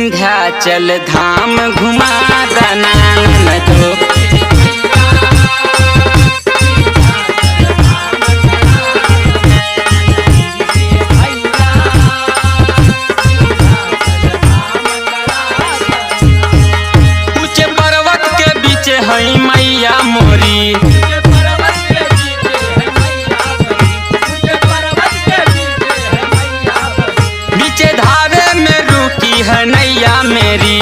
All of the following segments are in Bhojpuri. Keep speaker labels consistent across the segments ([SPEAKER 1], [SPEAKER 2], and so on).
[SPEAKER 1] विंध्याचल धाम घुमा दना ननदो। ऊंचे पर्वत के बीच हई मैया मोरी, बीचे धारे में रुकी है नैया मेरी।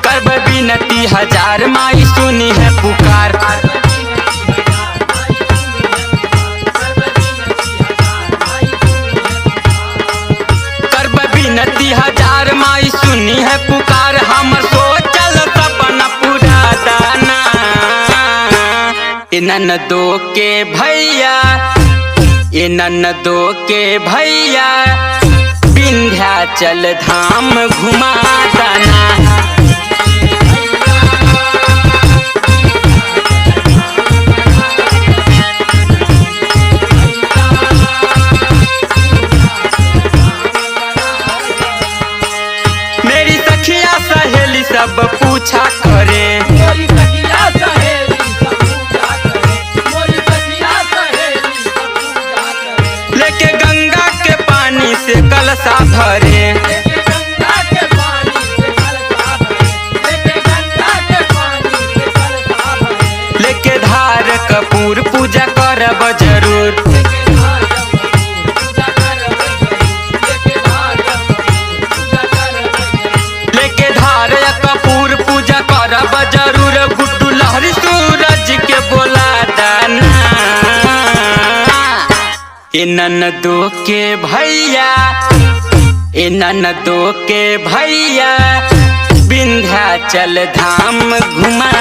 [SPEAKER 1] करब विनती हजार माई सुनी है पुकार, करब विनती हजार माई सुनी है पुकार। हमर सोचल सपना पूरा दाना ए ननदो के भैया, ए ननदो के भैया विंध्याचल धाम घुमा दना। मेरी सखिया सहेली सब पूछा करे, लेके गंगा के पानी से कलशा भरे, लेके धार कपूर पूजा करब जरूर, लेके धार कपूर पूजा करब जरूर। गुड्डू लहरी सूरज के बोला दाना ए ननदो के भैया, ए ननदो के भैया विंध्याचल धाम घुमा